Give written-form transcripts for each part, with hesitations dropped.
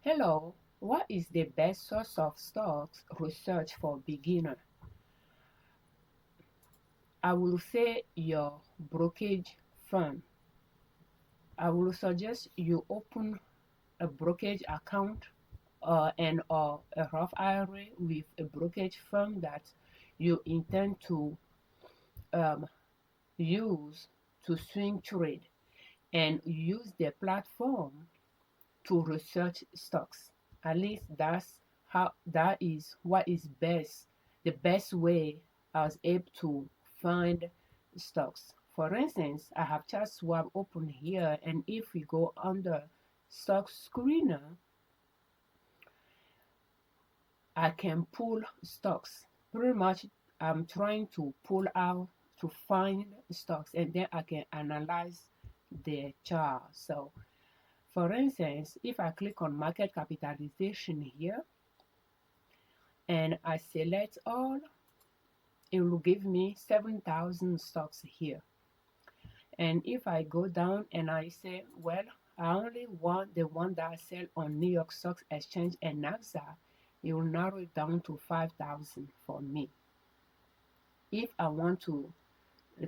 Hello, what is the best source of stocks research for beginner? I will say your brokerage firm. I will suggest you open a brokerage account and or a Roth IRA with a brokerage firm that you intend to um, use to swing trade, and use the platform to research stocks. At least that is what is best, the best way I was able to find stocks. For instance, I have just swap open here, and if we go under stock screener, I can pull stocks. Pretty much I'm trying to pull out to find stocks, and then I can analyze the chart. So for instance, if I click on market capitalization here and I select all, it will give me 7,000 stocks here. And if I go down and I say, well, I only want the one that I sell on New York Stock Exchange and NASDAQ, it will narrow it down to 5,000 for me. If I want to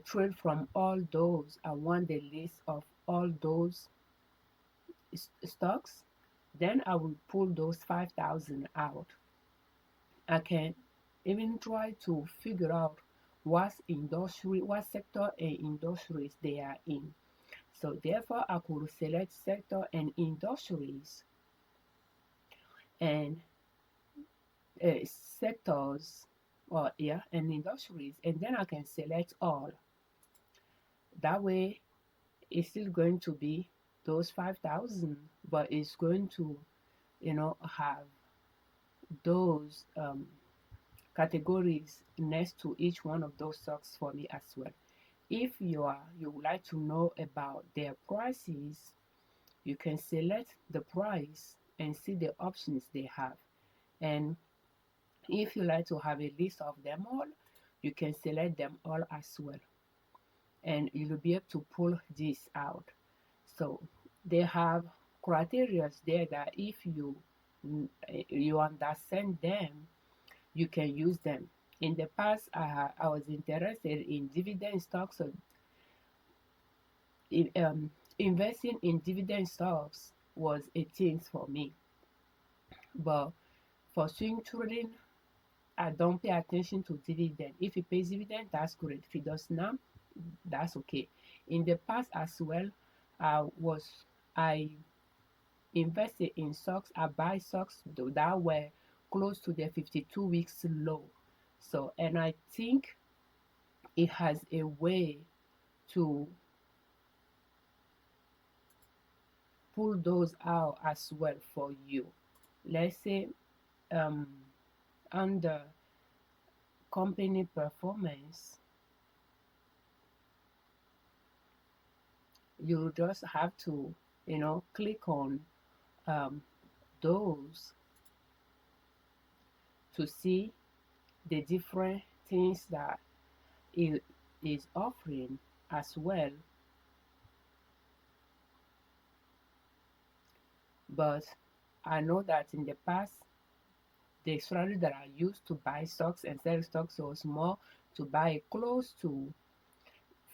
trade from all those, I want the list of all those stocks, then I will pull those 5,000 out. I can even try to figure out what sector and industries they are in. So therefore, I could select sector and industries and sectors, or yeah, and industries, and then I can select all. That way, it's still going to be those 5,000, but it's going to, have those categories next to each one of those stocks for me as well. If you would like to know about their prices, you can select the price and see the options they have. And if you like to have a list of them all, you can select them all as well. And you'll be able to pull this out. So they have criteria there that if you understand them, you can use them. In the past, I was interested in dividend stocks. So investing in dividend stocks was a thing for me. But for swing trading, I don't pay attention to dividend. If it pays dividend, that's great. If it does not, that's okay. In the past as well, I invested in stocks. I buy stocks that were close to the 52 weeks low. So, and I think it has a way to pull those out as well for you. Let's say um, under company performance, you just have to, click on um, those to see the different things that it is offering as well. But I know that in the past, the strategy that I used to buy stocks and sell stocks was more to buy close to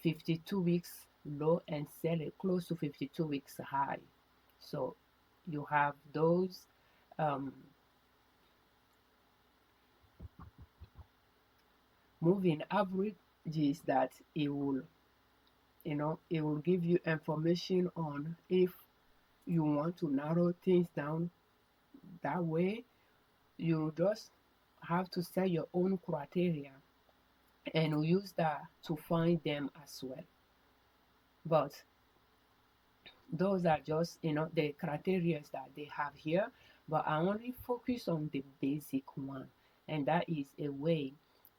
52 weeks low and sell it close to 52 weeks high. So you have those um, moving averages that it will give you information on if you want to narrow things down. That way you just have to set your own criteria and use that to find them as well. But those are just the criteria that they have here, but I only focus on the basic one, and that is a way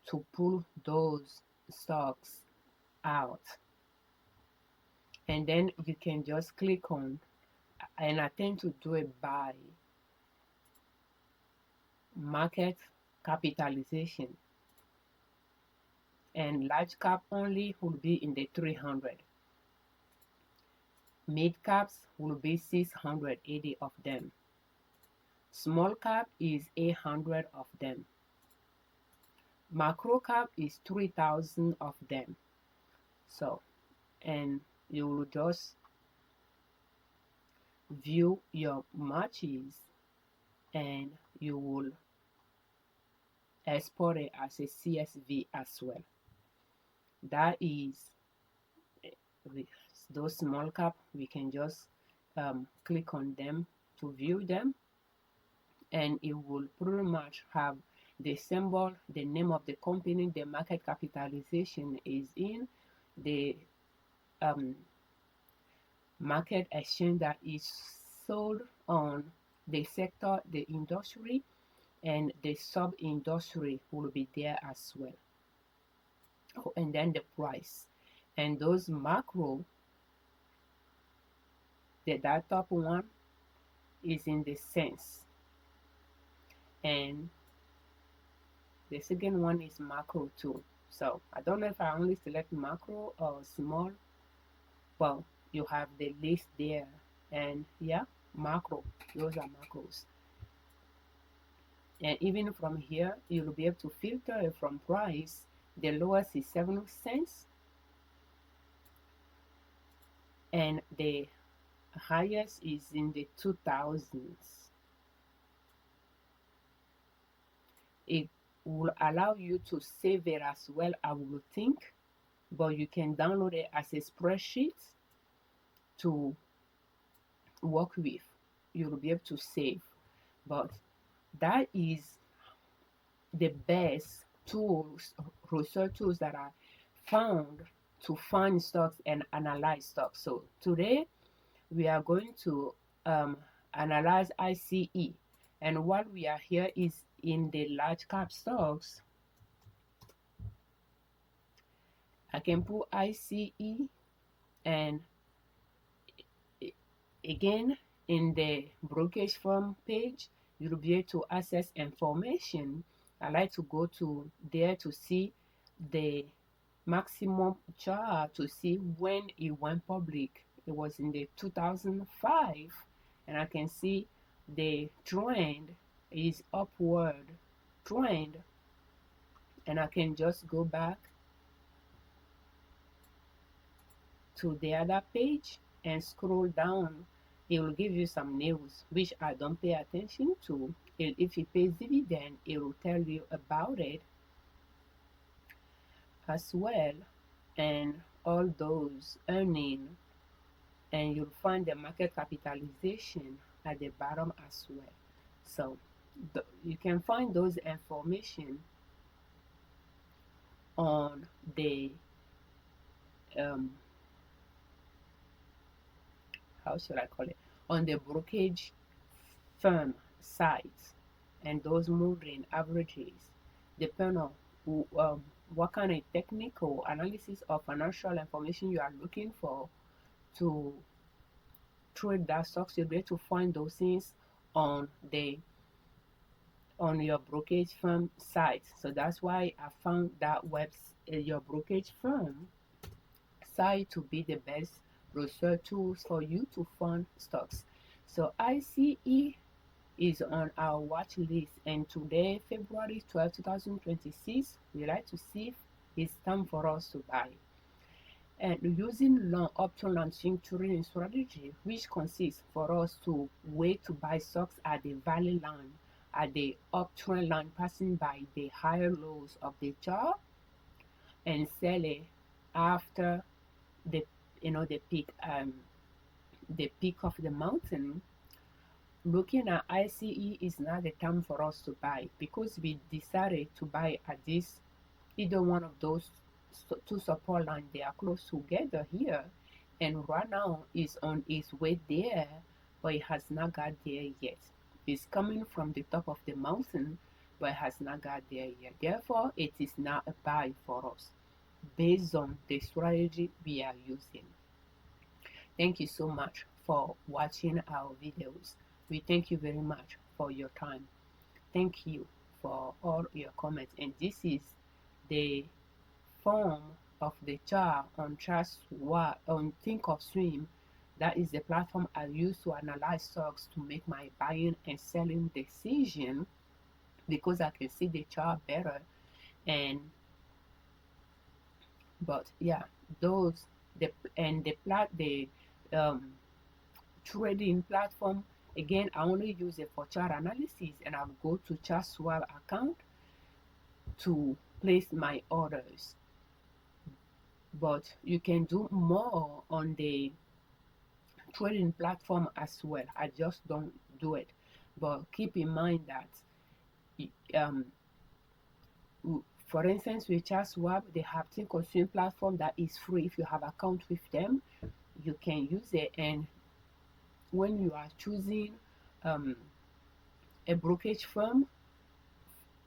to pull those stocks out. And then you can just click on, and I tend to do it by market capitalization, and large cap only will be in the 300. Mid caps will be 680 of them. Small cap is 800 of them. Macro cap is 3,000 of them. So, and you will just view your matches and you will export it as a CSV as well. That is those small cap. We can just click on them to view them, and it will pretty much have the symbol, the name of the company, the market capitalization is in, the market exchange that is sold on, the sector, the industry, and the sub-industry will be there as well. Oh, and then the price. And those macro, that top one is in the cents. And the second one is macro too. So I don't know if I only select macro or small. Well, you have the list there. And yeah, macro. Those are macros. And even from here, you'll be able to filter it from price. The lowest is 7 cents. And the highest is in the 2000s. It will allow you to save it as well, I would think, but you can download it as a spreadsheet to work with. You'll be able to save, but that is the best tools, research tools that are found to find stocks and analyze stocks. So today we are going to analyze ICE, and what we are here is in the large cap stocks. I can put ICE, and again in the brokerage firm page you'll be able to access information. I like to go to there to see the maximum chart, to see when it went public. It was in the 2005, and I can see the trend is upward trend, and I can just go back to the other page and scroll down. It will give you some news which I don't pay attention to. If it pays dividend, it will tell you about it as well, and all those earning, and you'll find the market capitalization at the bottom as well. So you can find those information on the how should I call it, on the brokerage firm sites, and those moving averages depend on what kind of technical analysis or financial information you are looking for to trade that stocks. You'll be able to find those things on your brokerage firm site. So that's why I found that your brokerage firm site to be the best research tools for you to find stocks. So ICE is on our watch list, and today, February 12, 2026, we like to see if it's time for us to buy. And using long option and swing trading strategy, which consists for us to wait to buy stocks at the valley line, at the uptrend line, passing by the higher lows of the chart, and sell it after the the peak of the mountain. Looking at ICE is not the time for us to buy, because we decided to buy at this either one of those two support lines. They are close together here, and right now is on its way there, but it has not got there yet. It's coming from the top of the mountain, but it has not got there yet. Therefore, it is not a buy for us based on the strategy we are using. Thank you so much for watching our videos. We thank you very much for your time. Thank you for all your comments. And this is the form of the chart on Thinkorswim That is the platform I use to analyze stocks to make my buying and selling decision, because I can see the chart better. And but yeah, those the um trading platform, again, I only use it for chart analysis, and I'll go to chart swap account to place my orders. But you can do more on the trading platform as well. I just don't do it. But keep in mind that um, for instance, with ChartSwap, they have Think Consume platform that is free. If you have account with them, you can use it. And when you are choosing um, a brokerage firm,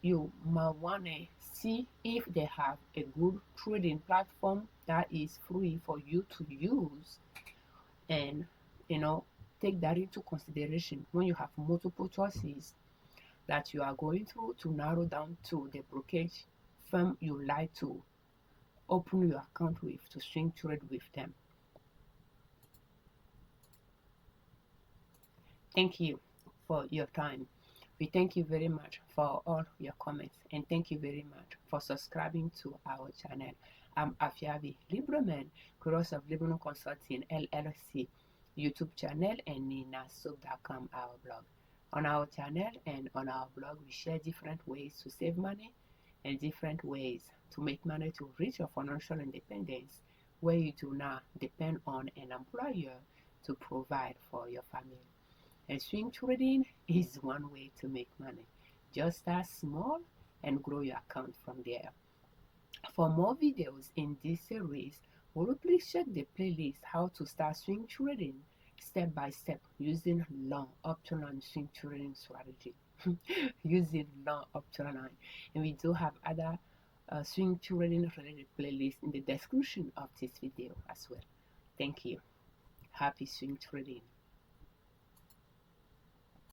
you might want to see if they have a good trading platform that is free for you to use, and you know, take that into consideration when you have multiple choices that you are going through to narrow down to the brokerage firm you like to open your account with, to swing trade with them. Thank you for your time. We thank you very much for all your comments, and thank you very much for subscribing to our channel. I'm Afiavi Liberman, creator of Liberman Consulting L.L.C YouTube channel, and ninasub.com, our blog. On our channel and on our blog, we share different ways to save money and different ways to make money to reach your financial independence, where you do not depend on an employer to provide for your family. And swing trading is one way to make money. Just start small and grow your account from there. For more videos in this series, will you please check the playlist How to Start Swing Trading Step by Step using long option line swing trading strategy. Using long option line. And we do have other swing trading related playlists in the description of this video as well. Thank you. Happy swing trading.